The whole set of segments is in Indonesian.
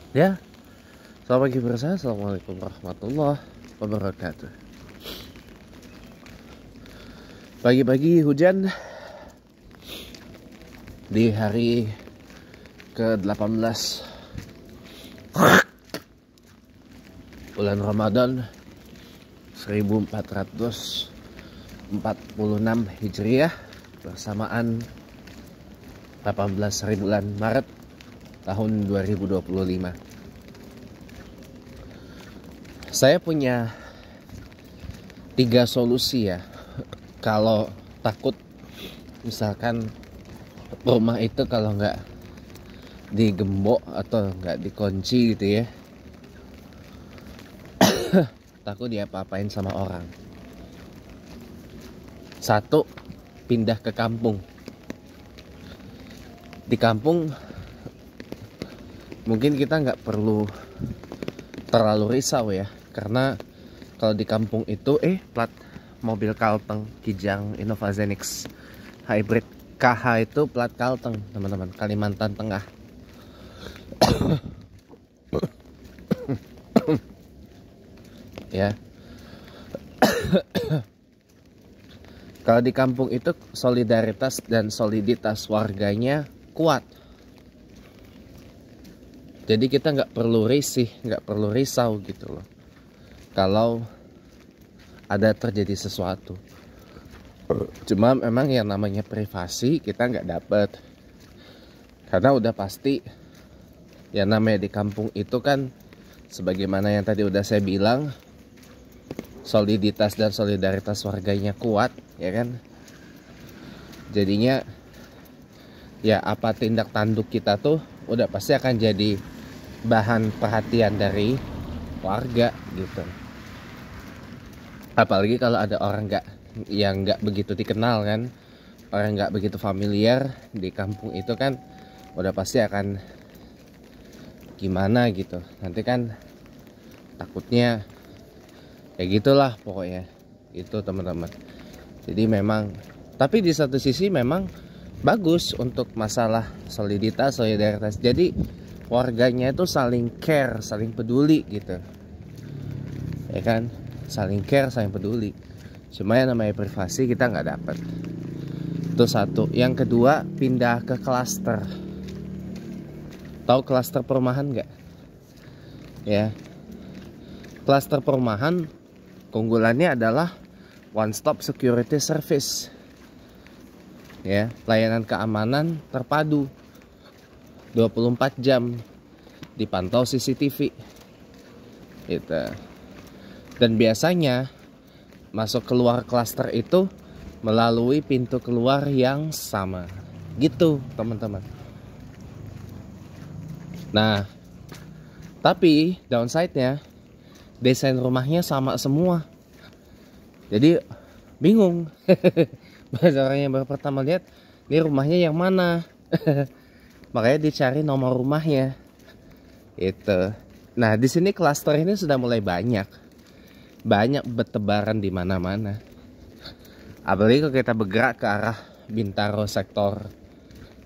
Ya, selamat pagi bersama. Assalamualaikum warahmatullahi wabarakatuh. Pagi-pagi hujan di hari ke-18 bulan Ramadan 1446 Hijriah bersamaan 18 hari bulan Maret tahun 2025. Saya punya 3 solusi ya kalau takut misalkan rumah itu kalau nggak digembok atau nggak dikunci gitu ya, takut diapa-apain sama orang. 1, pindah ke kampung. Di kampung mungkin kita nggak perlu terlalu risau ya, karena kalau di kampung itu plat mobil Kalteng Kijang Innova Zenix Hybrid KH itu plat Kalteng teman-teman, Kalimantan Tengah. Ya, kalau di kampung itu solidaritas dan soliditas warganya kuat. Jadi kita nggak perlu risih, nggak perlu risau gitu loh kalau ada terjadi sesuatu. Cuma memang yang namanya privasi kita nggak dapet, karena udah pasti yang namanya di kampung itu kan sebagaimana yang tadi udah saya bilang, soliditas dan solidaritas warganya kuat ya kan. Jadinya ya apa tindak tanduk kita tuh udah pasti akan jadi bahan perhatian dari warga gitu. Apalagi kalau ada orang yang nggak begitu dikenal kan, orang nggak begitu familiar di kampung itu kan udah pasti akan gimana gitu. Nanti kan takutnya ya gitulah pokoknya itu teman-teman. Jadi memang, tapi di satu sisi memang bagus untuk masalah soliditas, solidaritas. Jadi warganya itu saling care, saling peduli gitu ya kan, saling care, saling peduli. Cuma yang namanya privasi kita nggak dapat. Itu 1. Yang kedua, pindah ke klaster. Tahu klaster perumahan nggak ya? Klaster perumahan keunggulannya adalah one stop security service ya, layanan keamanan terpadu 24 jam, dipantau CCTV gitu. Dan biasanya masuk keluar klaster itu melalui pintu keluar yang sama gitu teman-teman. Nah, tapi downside-nya desain rumahnya sama semua. Jadi bingung. Bahasa orang yang baru pertama lihat, ini rumahnya yang mana? Makanya dicari nomor rumahnya. Itu. Nah, di sini klaster ini sudah mulai banyak bertebaran di mana-mana. Apalagi kalau kita bergerak ke arah Bintaro sektor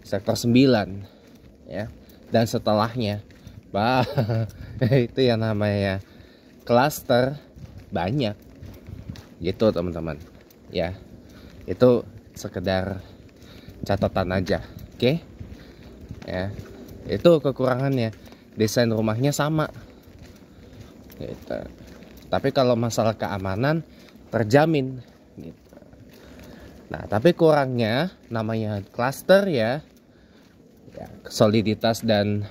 9 ya, dan setelahnya. Bah, itu yang namanya klaster banyak. Gitu teman-teman. Ya. Itu sekedar catatan aja. Oke? Ya. Itu kekurangannya. Desain rumahnya sama. Gitu. Tapi kalau masalah keamanan terjamin gitu. Nah, tapi kurangnya namanya klaster ya. Ya, soliditas dan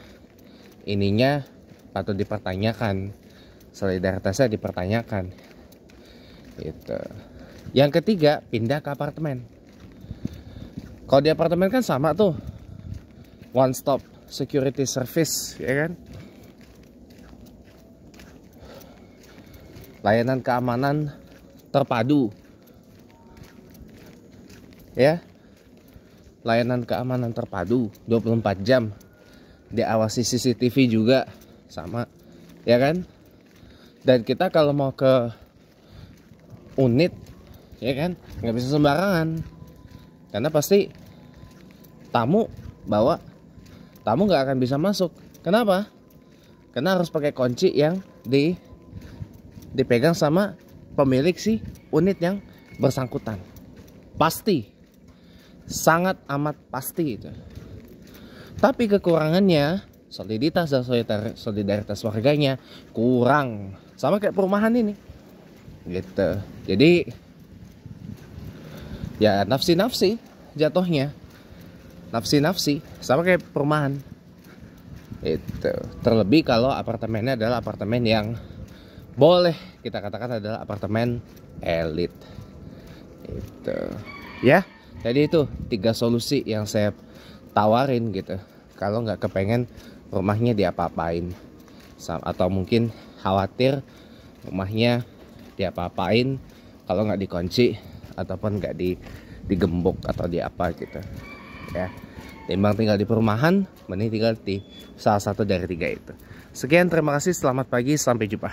ininya patut dipertanyakan. Solidaritasnya dipertanyakan. Gitu. Yang ketiga, pindah ke apartemen. Kalau di apartemen kan sama tuh, one stop security service ya kan, layanan keamanan terpadu ya, layanan keamanan terpadu 24 jam, diawasi CCTV juga sama ya kan. Dan kita kalau mau ke unit ya kan nggak bisa sembarangan, karena pasti tamu nggak akan bisa masuk. Kenapa? karena harus pakai kunci yang dipegang sama pemilik si unit yang bersangkutan. Pasti, sangat amat pasti itu. Tapi kekurangannya soliditas dan solidaritas warganya kurang, sama kayak perumahan ini gitu. Jadi ya nafsi-nafsi jatuhnya, nafsi-nafsi sama kayak perumahan itu. Terlebih kalau apartemennya adalah apartemen yang boleh kita katakan adalah apartemen elit itu ya. Jadi itu 3 solusi yang saya tawarin gitu kalau nggak kepengen rumahnya diapa-apain, atau mungkin khawatir rumahnya diapa-apain kalau nggak dikunci ataupun nggak digembok atau di apa gitu ya. Timbang tinggal di perumahan, mending tinggal di salah satu dari 3 itu. Sekian, terima kasih, selamat pagi, sampai jumpa.